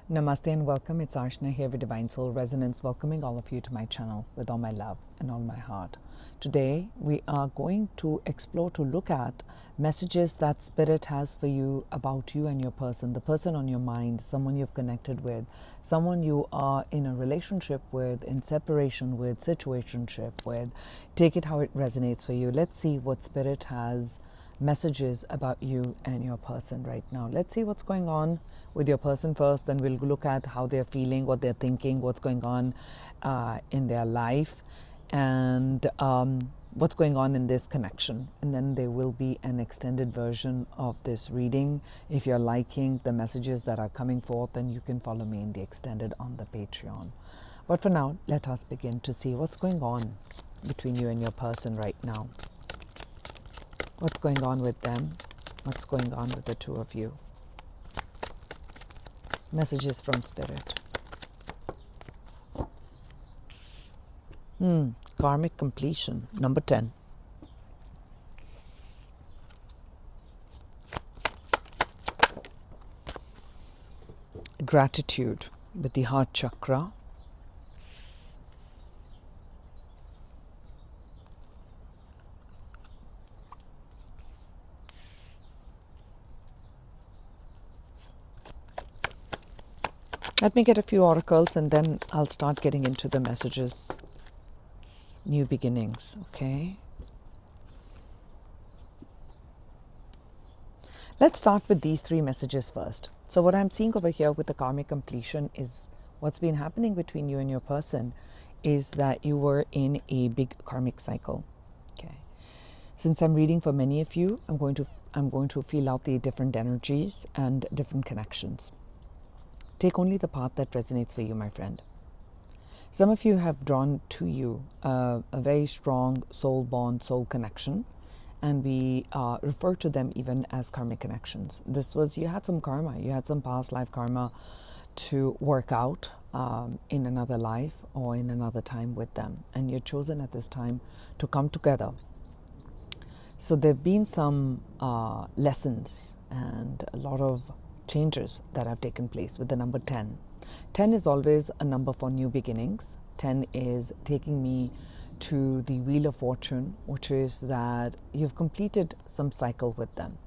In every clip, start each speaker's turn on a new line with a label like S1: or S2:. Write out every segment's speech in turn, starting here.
S1: Namaste and welcome. It's Arshna here with Divine Soul Resonance, welcoming all of you to my channel with all my love and all my heart. Today we are going to explore, to look at messages that Spirit has for you about you and your person, the person on your mind, someone you've connected with, someone you are in a relationship with, in separation with, situationship with. Take it how it resonates for you. Let's see what Spirit has messages about you and your person right now. Let's see what's going on with your person first, then we'll look at how they're feeling, what they're thinking, what's going on in their life, and what's going on in this connection. And then there will be an extended version of this reading. If you're liking the messages that are coming forth, then you can follow me in the extended on the Patreon. But for now, let us begin to see what's going on between you and your person right now. What's going on with them? What's going on with the two of you? Messages from Spirit. Karmic completion, number 10. Gratitude with the heart chakra. Let me get a few oracles and then I'll start getting into the messages. New beginnings, okay? Let's start with these three messages first. So what I'm seeing over here with the karmic completion is what's been happening between you and your person is that you were in a big karmic cycle, okay? Since I'm reading for many of you, I'm going to feel out the different energies and different connections. Take only the part that resonates for you, my friend. Some of you have drawn to you a very strong soul bond, soul connection, and we refer to them even as karmic connections. This was, you had some karma, you had some past life karma to work out in another life or in another time with them, and you're chosen at this time to come together. So there have been some lessons and a lot of changes that have taken place with the number 10. 10 is always a number for new beginnings. 10 is taking me to the Wheel of Fortune, which is that you've completed some cycle with them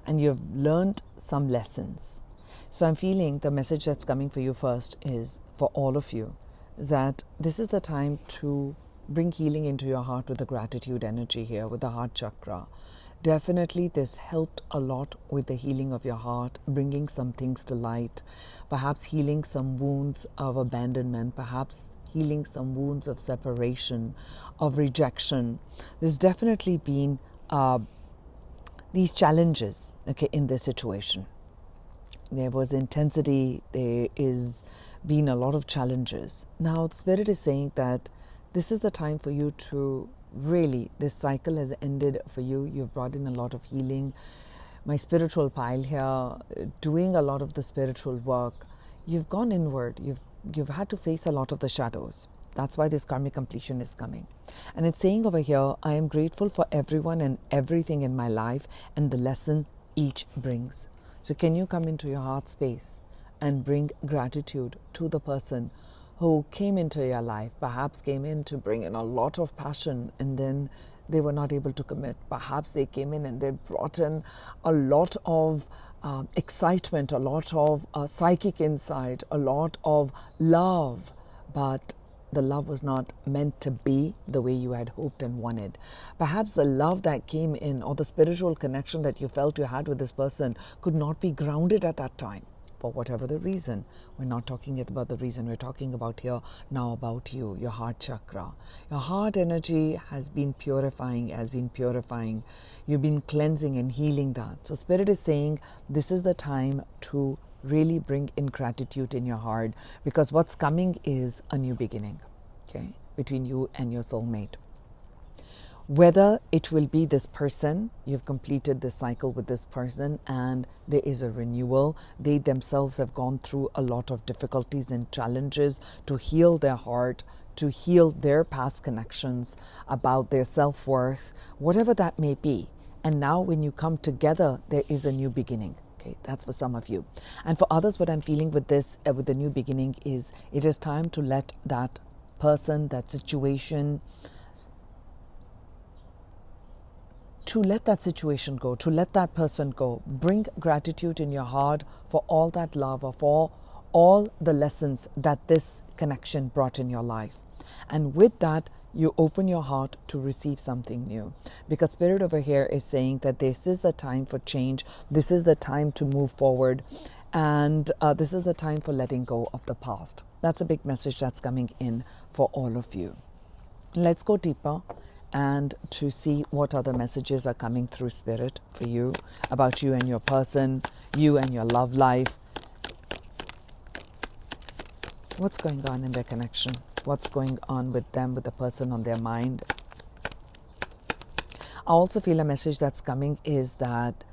S1: and you've learned some lessons. So I'm feeling the message that's coming for you first is for all of you that this is the time to bring healing into your heart with the gratitude energy here, with the heart chakra. Definitely this helped a lot with the healing of your heart, bringing some things to light, perhaps healing some wounds of abandonment, perhaps healing some wounds of separation, of rejection. There's definitely been these challenges, okay, in this situation. There was intensity, there is been a lot of challenges. Now Spirit is saying that this is the time for you to really, this cycle has ended for you. You've brought in a lot of healing. My spiritual pile here, doing a lot of the spiritual work. You've gone inward. You've had to face a lot of the shadows. That's why this karmic completion is coming. And it's saying over here, I am grateful for everyone and everything in my life and the lesson each brings. So can you come into your heart space and bring gratitude to the person who came into your life, perhaps came in to bring in a lot of passion and then they were not able to commit. Perhaps they came in and they brought in a lot of excitement, a lot of psychic insight, a lot of love, but the love was not meant to be the way you had hoped and wanted. Perhaps the love that came in or the spiritual connection that you felt you had with this person could not be grounded at that time. For whatever the reason. We're not talking about the reason, we're talking about here now about you, your heart chakra. Your heart energy has been purifying, You've been cleansing and healing that. So Spirit is saying this is the time to really bring in gratitude in your heart, because what's coming is a new beginning, okay, between you and your soulmate. Whether it will be this person, you've completed this cycle with this person and there is a renewal. They themselves have gone through a lot of difficulties and challenges to heal their heart, to heal their past connections, about their self-worth, whatever that may be. And now when you come together, there is a new beginning. Okay, that's for some of you. And for others, what I'm feeling with this, with the new beginning, is it is time to let that person, that situation, to let that situation go, to let that person go. Bring gratitude in your heart for all that love, or for all the lessons that this connection brought in your life. And with that, you open your heart to receive something new. Because Spirit over here is saying that this is the time for change. This is the time to move forward. And this is the time for letting go of the past. That's a big message that's coming in for all of you. Let's go deeper and to see what other messages are coming through Spirit for you, about you and your person, you and your love life. What's going on in their connection? What's going on with them, with the person on their mind? I also feel a message that's coming is that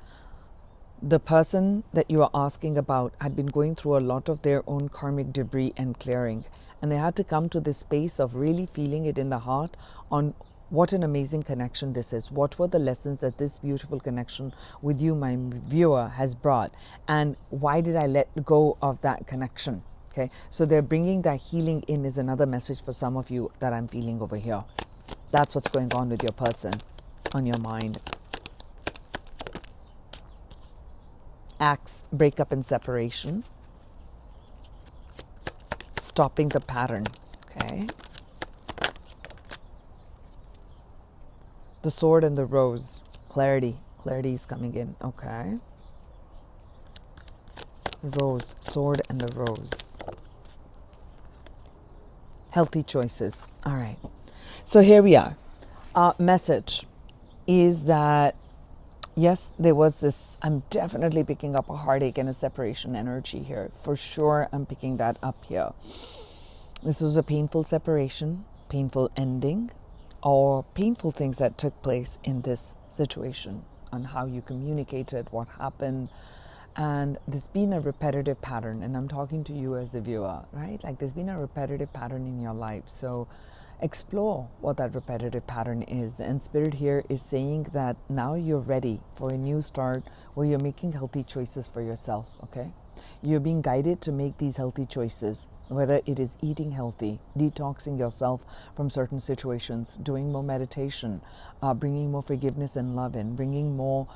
S1: the person that you are asking about had been going through a lot of their own karmic debris and clearing. And they had to come to this space of really feeling it in the heart on what an amazing connection this is. What were the lessons that this beautiful connection with you, my viewer, has brought? And why did I let go of that connection? Okay, so they're bringing that healing in is another message for some of you that I'm feeling over here. That's what's going on with your person, on your mind. Acts, breakup and separation. Stopping the pattern. Okay. The sword and the rose. Clarity. Clarity is coming in. Okay. Rose, sword and the rose. Healthy choices. All right. So here we are. Message is that, yes, there was this, I'm definitely picking up a heartache and a separation energy here. For sure, I'm picking that up here. This was a painful separation, painful ending, or painful things that took place in this situation, on how you communicated, what happened. And there's been a repetitive pattern, and I'm talking to you as the viewer, right? Like there's been a repetitive pattern in your life. So explore what that repetitive pattern is. And Spirit here is saying that now you're ready for a new start where you're making healthy choices for yourself, okay? You're being guided to make these healthy choices, whether it is eating healthy, detoxing yourself from certain situations, doing more meditation, bringing more forgiveness and love in, bringing more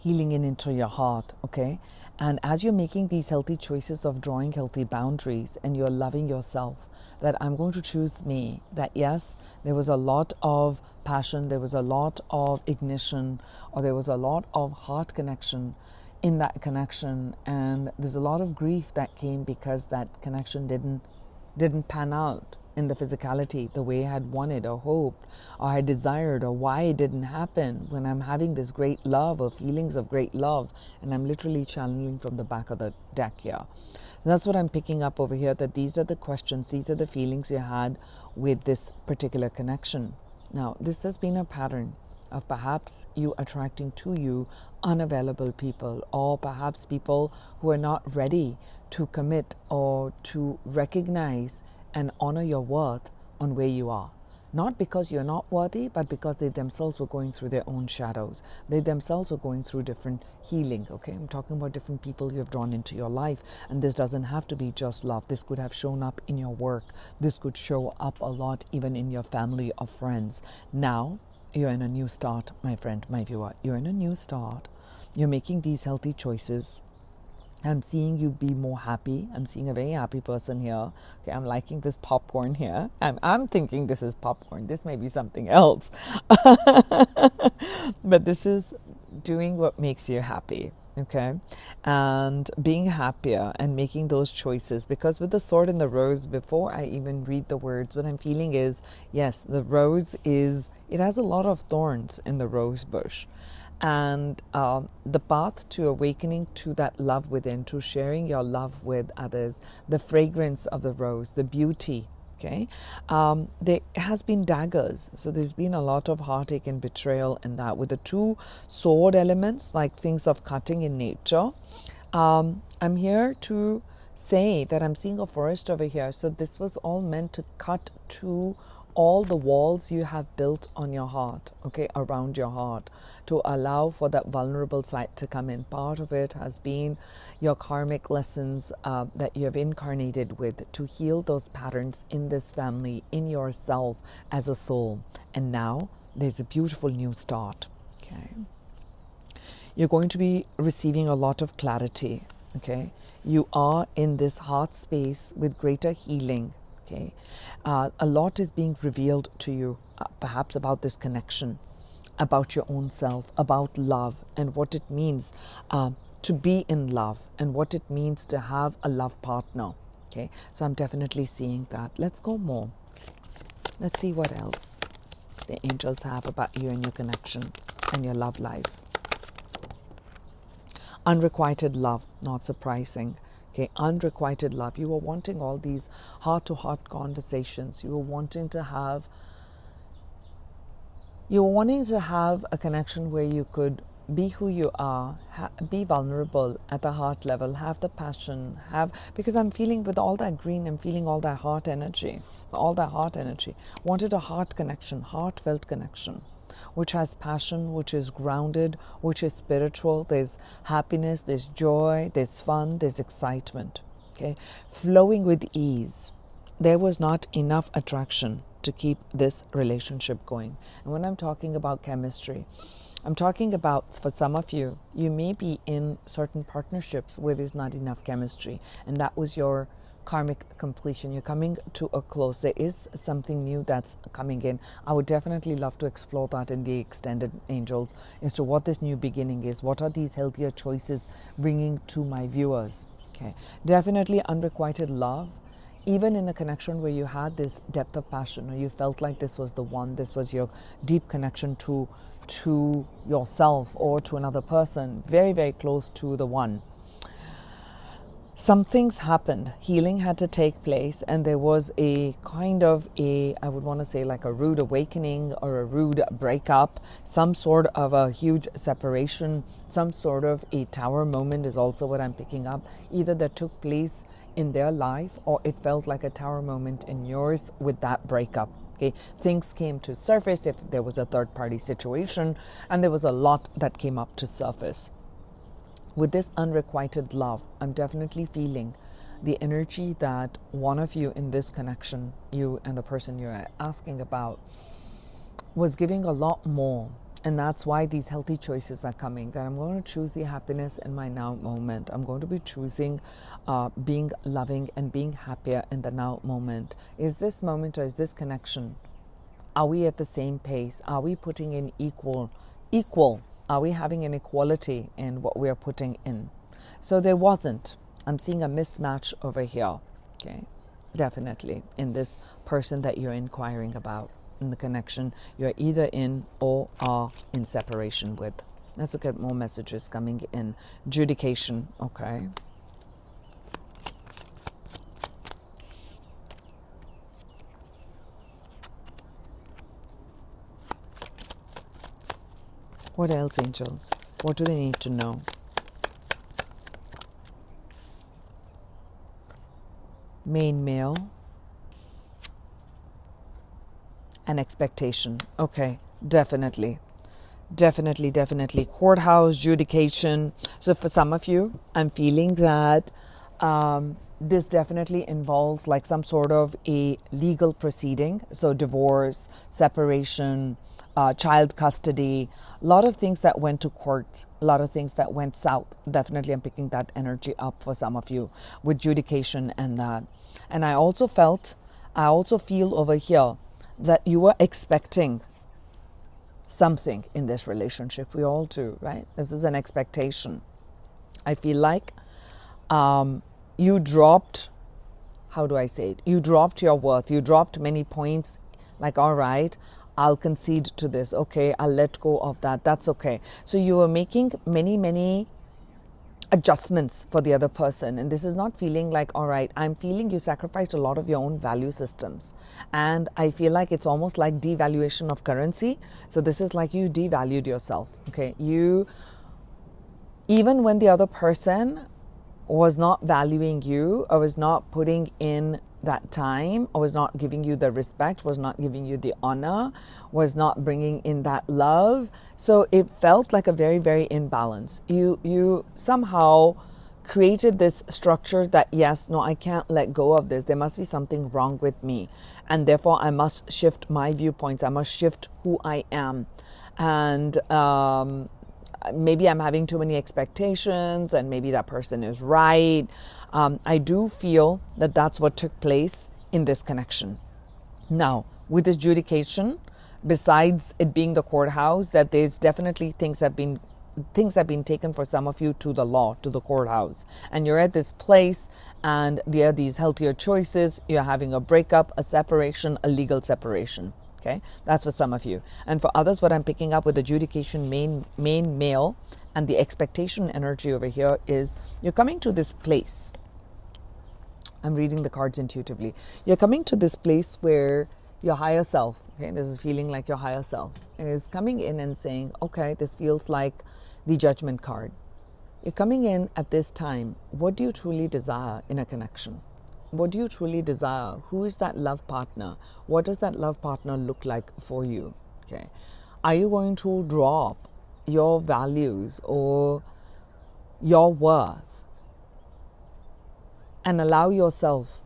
S1: healing into your heart, okay? And as you're making these healthy choices of drawing healthy boundaries and you're loving yourself, that I'm going to choose me, that yes, there was a lot of passion, there was a lot of ignition, or there was a lot of heart connection in that connection, and there's a lot of grief that came because that connection didn't pan out in the physicality the way I had wanted or hoped or I desired, or why it didn't happen when I'm having this great love or feelings of great love, and I'm literally channeling from the back of the deck here. So that's what I'm picking up over here, that these are the questions, these are the feelings you had with this particular connection. Now, this has been a pattern of perhaps you attracting to you unavailable people, or perhaps people who are not ready to commit or to recognize and honor your worth on where you are. Not because you're not worthy, but because they themselves were going through their own shadows. They themselves were going through different healing, okay? I'm talking about different people you have drawn into your life. And this doesn't have to be just love. This could have shown up in your work. This could show up a lot even in your family or friends. Now, you're in a new start, my friend, my viewer. You're in a new start. You're making these healthy choices. I'm seeing you be more happy. I'm seeing a very happy person here. Okay, I'm liking this popcorn here. I'm thinking this is popcorn. This may be something else. But this is doing what makes you happy. Okay, and being happier and making those choices, because with the sword and the rose, before I even read the words, what I'm feeling is, yes, the rose it has a lot of thorns in the rose bush. And the path to awakening to that love within, to sharing your love with others, the fragrance of the rose, the beauty, okay? There has been daggers. So there's been a lot of heartache and betrayal in that. With the two sword elements, like things of cutting in nature, I'm here to say that I'm seeing a forest over here. So this was all meant to cut to all the walls you have built on your heart, okay, around your heart, to allow for that vulnerable side to come in. Part of it has been your karmic lessons that you have incarnated with, to heal those patterns in this family, in yourself as a soul. And now there's a beautiful new start, okay? You're going to be receiving a lot of clarity, okay? You are in this heart space with greater healing, okay? A lot is being revealed to you, perhaps about this connection, about your own self, about love, and what it means to be in love, and what it means to have a love partner, okay? So I'm definitely seeing that. Let's go more. Let's see what else the angels have about you and your connection and your love life. Unrequited love, not surprising. Okay, unrequited love. You were wanting all these heart-to-heart conversations. You were wanting to have a connection where you could be who you are, be vulnerable at the heart level, have the passion, because I'm feeling with all that green, I'm feeling all that heart energy. Wanted a heart connection, heartfelt connection, which has passion, which is grounded, which is spiritual. There's happiness, there's joy, there's fun, there's excitement, okay? Flowing with ease. There was not enough attraction to keep this relationship going. And when I'm talking about chemistry, I'm talking about, for some of you, you may be in certain partnerships where there's not enough chemistry, and that was your karmic completion. You're coming to a close. There is something new that's coming in. I would definitely love to explore that in the extended angels as to what this new beginning is. What are these healthier choices bringing to my viewers? Okay, definitely unrequited love. Even in a connection where you had this depth of passion, or you felt like this was the one, this was your deep connection to yourself or to another person, very, very close to the one. Some things happened. Healing had to take place, and there was I would want to say like a rude awakening or a rude breakup, some sort of a huge separation, some sort of a tower moment is also what I'm picking up. Either that took place in their life, or it felt like a tower moment in yours with that breakup. Okay, things came to surface if there was a third party situation, and there was a lot that came up to surface. With this unrequited love, I'm definitely feeling the energy that one of you in this connection, you and the person you're asking about, was giving a lot more. And that's why these healthy choices are coming, that I'm going to choose the happiness in my now moment. I'm going to be choosing being loving and being happier in the now moment. Is this moment, or is this connection, are we at the same pace? Are we putting in equal? Are we having an equality in what we are putting in? So there wasn't. I'm seeing a mismatch over here. Okay, definitely in this person that you're inquiring about, in the connection you're either in or are in separation with. Let's look at more messages coming in. Judication, okay. What else, angels? What do they need to know? Main male. An expectation. Okay, definitely. Courthouse, judication. So for some of you, I'm feeling that this definitely involves like some sort of a legal proceeding. So divorce, separation, child custody, a lot of things that went to court, a lot of things that went south. Definitely I'm picking that energy up for some of you with judication and that. And I also feel over here that you were expecting something in this relationship. We all do, right? This is an expectation. I feel like you dropped, how do I say it? You dropped your worth. You dropped many points, like, all right, I'll concede to this. Okay, I'll let go of that. That's okay. So you were making many adjustments for the other person. And this is not feeling like, all right, I'm feeling you sacrificed a lot of your own value systems. And I feel like it's almost like devaluation of currency. So this is like you devalued yourself. Okay, even when the other person was not valuing you or was not putting in that time, or was not giving you the respect, was not giving you the honor, was not bringing in that love. So it felt like a very, very imbalance. You somehow created this structure that, yes, no, I can't let go of this. There must be something wrong with me. And therefore, I must shift my viewpoints. I must shift who I am. And maybe I'm having too many expectations, and maybe that person is right. I do feel that that's what took place in this connection. Now, with this adjudication, besides it being the courthouse, that there's definitely things have been taken for some of you to the law, to the courthouse. And you're at this place, and there are these healthier choices. You're having a breakup, a separation, a legal separation. Okay, that's for some of you. And for others, what I'm picking up with adjudication, main male, and the expectation energy over here is you're coming to this place. I'm reading the cards intuitively. You're coming to this place where your higher self, okay, this is feeling like your higher self, is coming in and saying, okay, this feels like the judgment card. You're coming in at this time. What do you truly desire in a connection? What do you truly desire? Who is that love partner? What does that love partner look like for you? Okay. Are you going to drop your values or your worth and allow yourself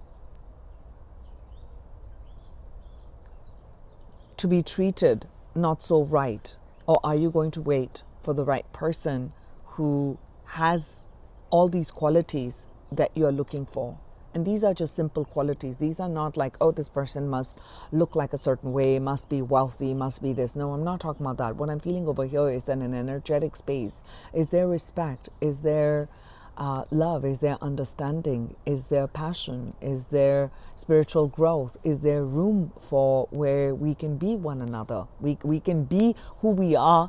S1: to be treated not so right? Or are you going to wait for the right person who has all these qualities that you're looking for? And these are just simple qualities. These are not like, oh, this person must look like a certain way, must be wealthy, must be this. No, I'm not talking about that. What I'm feeling over here is that in an energetic space, is there respect? Is there love? Is there understanding? Is there passion? Is there spiritual growth? Is there room for where we can be one another? We can be who we are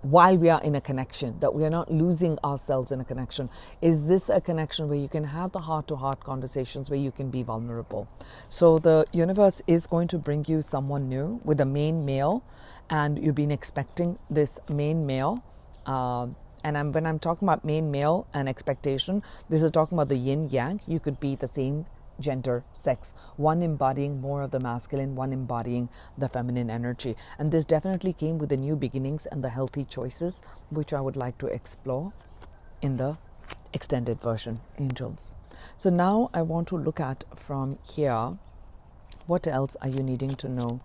S1: while we are in a connection, that we are not losing ourselves in a connection. Is this a connection where you can have the heart-to-heart conversations, where you can be vulnerable? So the universe is going to bring you someone new with a main male, and you've been expecting this main male. When I'm talking about main male and expectation, this is talking about the yin-yang. You could be the same gender, sex, one embodying more of the masculine, one embodying the feminine energy. And this definitely came with the new beginnings and the healthy choices, which I would like to explore in the extended version, angels. So now I want to look at from here, what else are you needing to know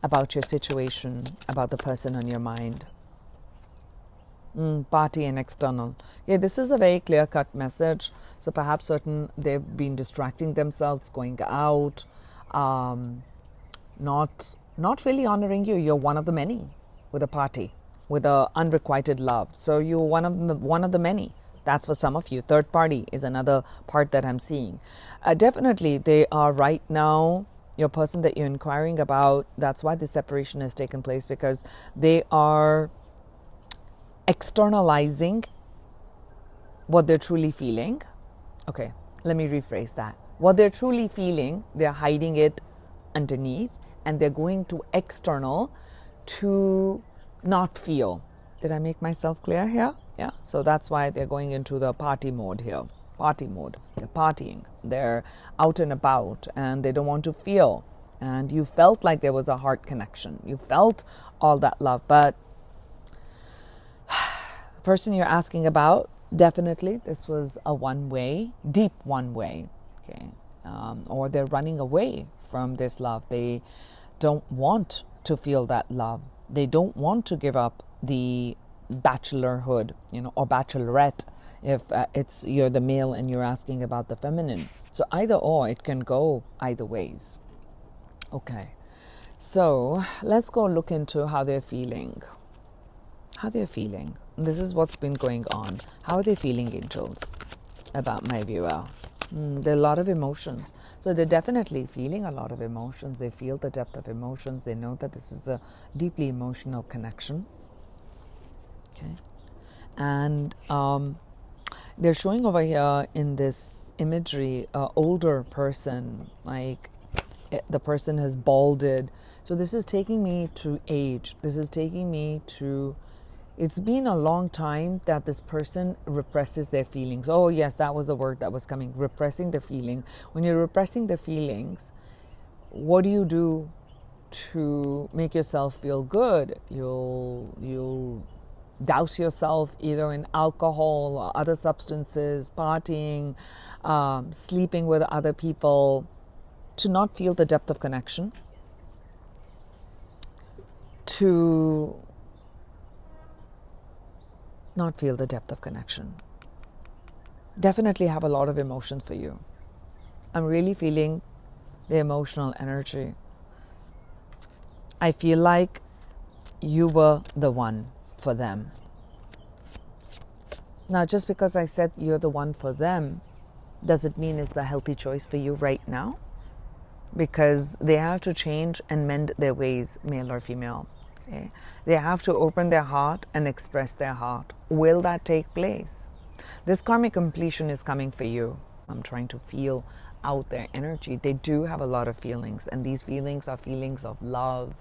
S1: about your situation, about the person on your mind? Party and external. Yeah, this is a very clear-cut message. So perhaps they've been distracting themselves, going out, not really honoring you. You're one of the many with a party, with a unrequited love. So you're one of the many. That's for some of you. Third party is another part that I'm seeing. Definitely, they are right now. Your person that you're inquiring about, that's why the separation has taken place, because they are externalizing what they're truly feeling. Okay, let me rephrase that. What they're truly feeling, they're hiding it underneath, and they're going to external to not feel. Did I make myself clear here? Yeah. So that's why they're going into the party mode here. Party mode. They're partying. They're out and about, and they don't want to feel. And you felt like there was a heart connection. You felt all that love, but person you're asking about, definitely this was a one-way, deep one-way, okay, or they're running away from this love. They don't want to feel that love. They don't want to give up the bachelorhood, or bachelorette, if you're the male and you're asking about the feminine. So either or, it can go either ways. Okay, so let's go look into how they're feeling. How they're feeling. This is what's been going on. How are they feeling, angels, about my viewer? There are a lot of emotions. So they're definitely feeling a lot of emotions. They feel the depth of emotions. They know that this is a deeply emotional connection. Okay. And they're showing over here in this imagery, an older person, like the person has balded. So this is taking me to age. This is taking me to It's been a long time that this person represses their feelings. Oh yes, that was the word that was coming. Repressing the feeling. When you're repressing the feelings, what do you do to make yourself feel good? You'll douse yourself either in alcohol or other substances, partying, sleeping with other people, to not feel the depth of connection, to not feel the depth of connection. Definitely have a lot of emotions for you. I'm really feeling the emotional energy. I feel like you were the one for them. Now, just because I said you're the one for them, does it mean it's the healthy choice for you right now? Because they have to change and mend their ways, male or female. Okay? They have to open their heart and express their heart. Will that take place? This karmic completion is coming for you. I'm trying to feel out their energy. They do have a lot of feelings, and these feelings are feelings of love,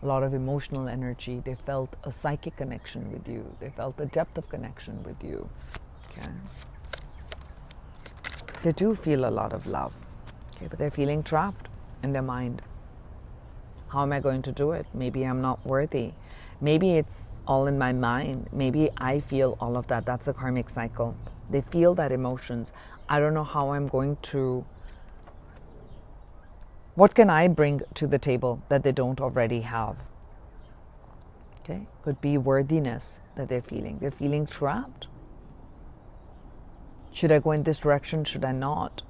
S1: a lot of emotional energy. They felt a psychic connection with you. They felt the depth of connection with you. Okay? They do feel a lot of love. Okay, but they're feeling trapped in their mind. How am I going to do it? Maybe I'm not worthy. Maybe it's all in my mind. Maybe I feel all of that. That's a karmic cycle. They feel that emotions. I don't know how I'm going to... What can I bring to the table that they don't already have? Okay, could be worthiness that they're feeling. They're feeling trapped. Should I go in this direction? Should I not?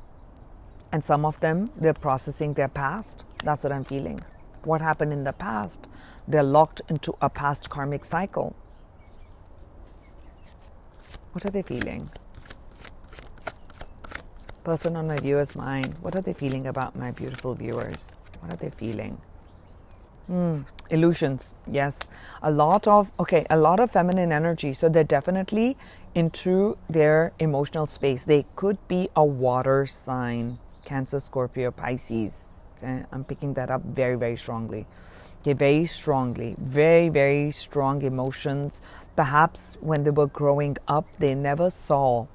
S1: And some of them, they're processing their past. That's what I'm feeling. What happened in the past? They're locked into a past karmic cycle. What are they feeling? Person on my viewer's mind, what are they feeling about my beautiful viewers? What are they feeling? Illusions, yes. A lot of feminine energy. So they're definitely into their emotional space. They could be a water sign. Cancer, Scorpio, Pisces. Okay? I'm picking that up very, very strongly. Okay, very strongly. Very, very strong emotions. Perhaps when they were growing up, they never saw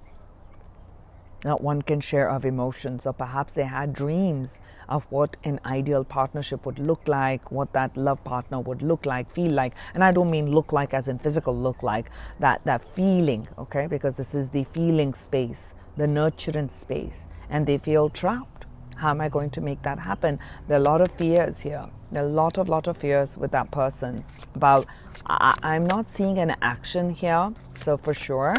S1: not one can share of emotions, or perhaps they had dreams of what an ideal partnership would look like, what that love partner would look like, feel like. And I don't mean look like as in physical look like, that feeling, okay? Because this is the feeling space, the nurturing space, and they feel trapped. How am I going to make that happen? There are a lot of fears here. There are a lot of fears with that person about, I'm not seeing an action here, so for sure.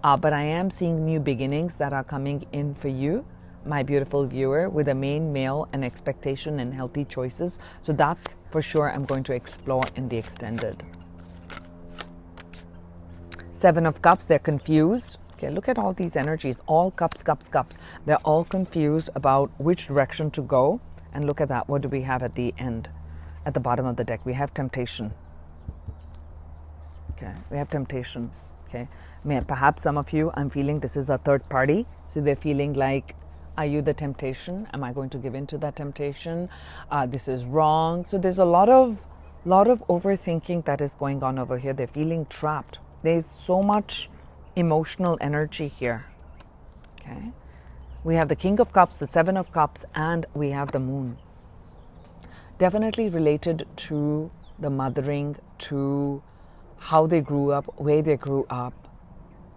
S1: But I am seeing new beginnings that are coming in for you, my beautiful viewer, with a main male and expectation and healthy choices. So that's for sure I'm going to explore in the extended. Seven of Cups, they're confused. Okay, look at all these energies, all cups. They're all confused about which direction to go. And look at that, what do we have at the end, at the bottom of the deck? We have temptation. Okay, we have temptation. Okay, perhaps some of you, I'm feeling this is a third party. So they're feeling like, are you the temptation? Am I going to give in to that temptation? This is wrong. So there's a lot of overthinking that is going on over here. They're feeling trapped. There's so much emotional energy here. Okay, we have the King of Cups, the Seven of Cups, and we have the Moon. Definitely related to the mothering, to how they grew up, where they grew up,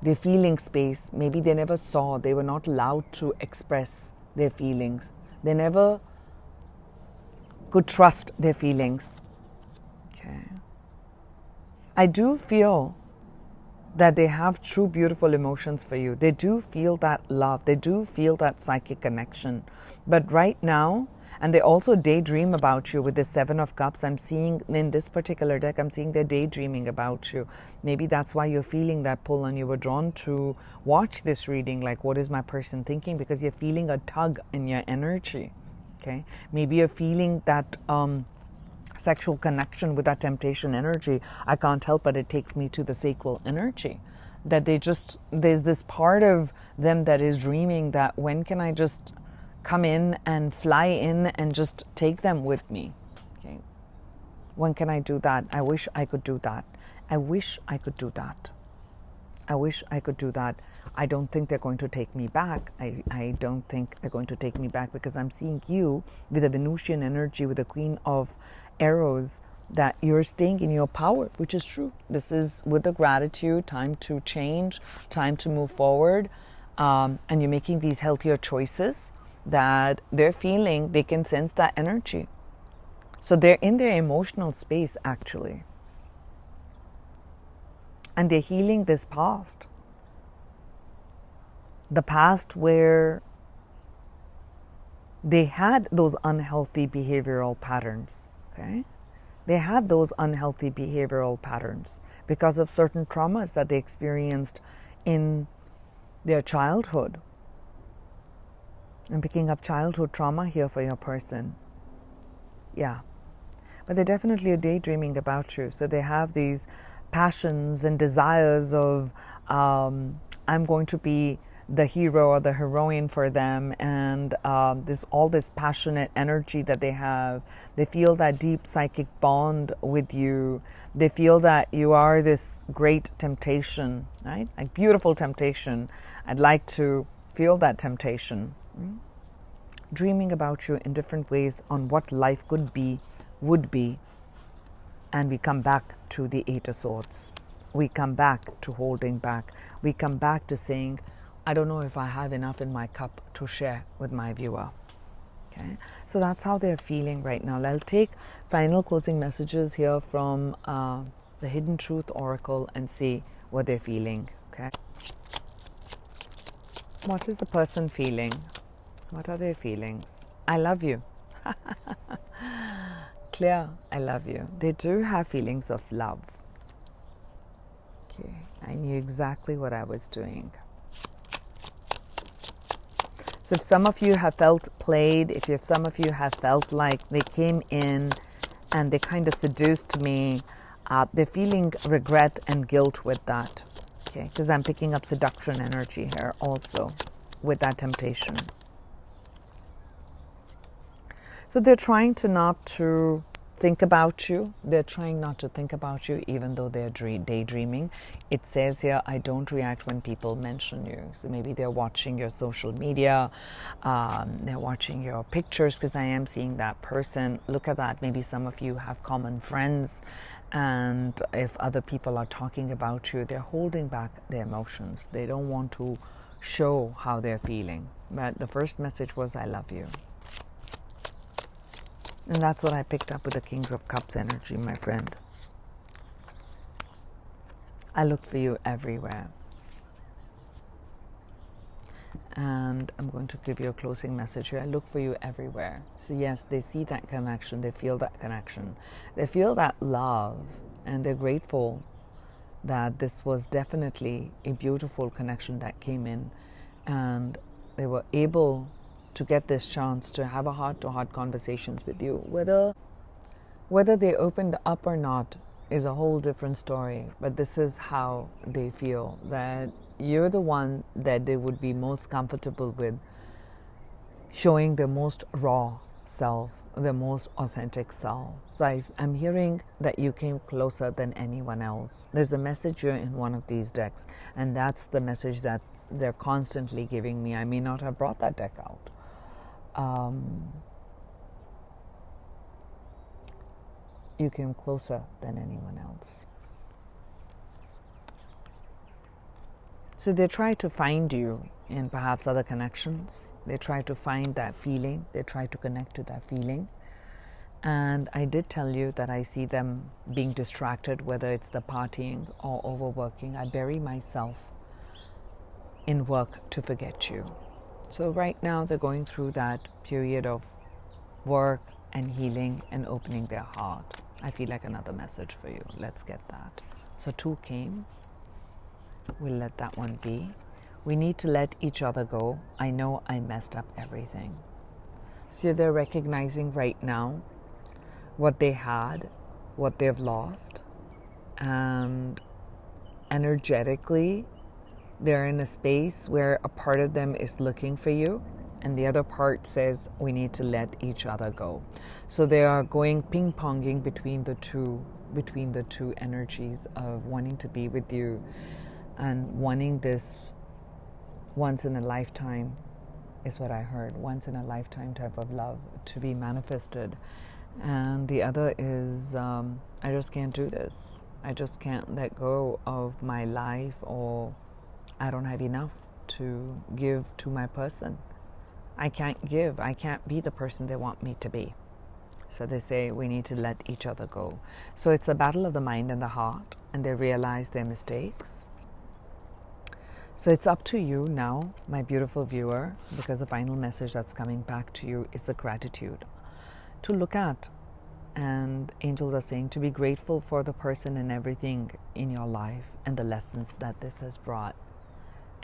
S1: their feeling space. Maybe they never saw, they were not allowed to express their feelings. They never could trust their feelings. Okay. I do feel that they have true beautiful emotions for you. They do feel that love. They do feel that psychic connection. But right now, and they also daydream about you with the Seven of Cups. I'm seeing in this particular deck, I'm seeing they're daydreaming about you. Maybe that's why you're feeling that pull and you were drawn to watch this reading. Like, what is my person thinking? Because you're feeling a tug in your energy. Okay, maybe you're feeling that sexual connection with that temptation energy. I can't help but it takes me to the sacral energy. That there's this part of them that is dreaming that when can I just come in and fly in and just take them with me? Okay. When can I do that? I wish I could do that. I wish I could do that. I wish I could do that. I don't think they're going to take me back. I don't think they're going to take me back because I'm seeing you with a Venusian energy, with the Queen of Arrows, that you're staying in your power, which is true. This is with the gratitude, time to change, time to move forward, and you're making these healthier choices that they're feeling. They can sense that energy. So they're in their emotional space, actually. And they're healing this past. The past where they had those unhealthy behavioral patterns, okay? They had those unhealthy behavioral patterns because of certain traumas that they experienced in their childhood. I'm picking up childhood trauma here for your person. Yeah. But they definitely are daydreaming about you. So they have these passions and desires of, I'm going to be the hero or the heroine for them, and all this passionate energy that they have. They feel that deep psychic bond with you. They feel that you are this great temptation, right? Like beautiful temptation. I'd like to feel that temptation. Dreaming about you in different ways on what life could be, would be. And we come back to the Eight of Swords. We come back to holding back. We come back to saying, I don't know if I have enough in my cup to share with my viewer. Okay, so that's how they're feeling right now. I'll take final closing messages here from the Hidden Truth Oracle and see what they're feeling. Okay, what is the person feeling? What are their feelings? I love you. Clear, I love you. They do have feelings of love. Okay, I knew exactly what I was doing. So if some of you have felt played, if some of you have felt like they came in and they kind of seduced me, they're feeling regret and guilt with that. Okay, because I'm picking up seduction energy here also with that temptation. So they're trying to not to think about you. They're trying not to think about you even though they're daydreaming. It says here, I don't react when people mention you. So maybe they're watching your social media. They're watching your pictures because I am seeing that person. Look at that. Maybe some of you have common friends. And if other people are talking about you, they're holding back their emotions. They don't want to show how they're feeling. But the first message was, I love you. And that's what I picked up with the Kings of Cups energy, my friend. I look for you everywhere. And I'm going to give you a closing message here. I look for you everywhere. So yes, they see that connection. They feel that connection. They feel that love. And they're grateful that this was definitely a beautiful connection that came in. And they were able to get this chance to have a heart-to-heart conversations with you. Whether they opened up or not is a whole different story. But this is how they feel, that you're the one that they would be most comfortable with showing their most raw self, their most authentic self. So I'm hearing that you came closer than anyone else. There's a message here in one of these decks, and that's the message that they're constantly giving me. I may not have brought that deck out. You came closer than anyone else. So they try to find you in perhaps other connections. They try to find that feeling. They try to connect to that feeling. And I did tell you that I see them being distracted, whether it's the partying or overworking. I bury myself in work to forget you. So right now they're going through that period of work and healing and opening their heart. I feel like another message for you. Let's get that. So 2 came. We'll let that one be. We need to let each other go. I know I messed up everything. So they're recognizing right now what they had, what they've lost, and energetically they're in a space where a part of them is looking for you and the other part says we need to let each other go. So they are going ping-ponging between the two between the two energies of wanting to be with you and wanting this once in a lifetime, is what I heard, once in a lifetime type of love to be manifested. And the other is, I just can't do this. I just can't let go of my life, or I don't have enough to give to my person. I can't give. I can't be the person they want me to be. So they say we need to let each other go. So it's a battle of the mind and the heart, and they realize their mistakes. So it's up to you now, my beautiful viewer, because the final message that's coming back to you is the gratitude to look at. And angels are saying to be grateful for the person and everything in your life and the lessons that this has brought.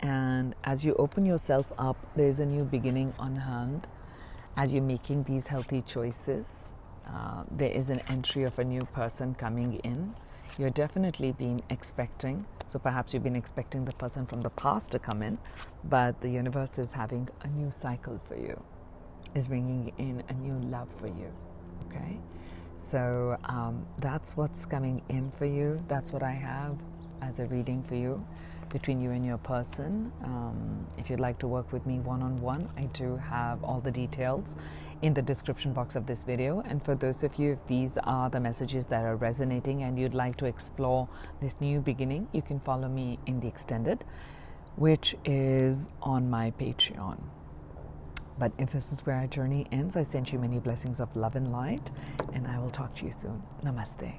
S1: And as you open yourself up, there's a new beginning on hand. As you're making these healthy choices, there is an entry of a new person coming in. You're definitely been expecting, so perhaps you've been expecting the person from the past to come in, but the universe is having a new cycle for you, is bringing in a new love for you, okay? So that's what's coming in for you. That's what I have as a reading for you, between you and your person. If you'd like to work with me one-on-one, I do have all the details in the description box of this video. And for those of you, if these are the messages that are resonating and you'd like to explore this new beginning, you can follow me in the extended, which is on my Patreon. But if this is where our journey ends, I send you many blessings of love and light, and I will talk to you soon. Namaste.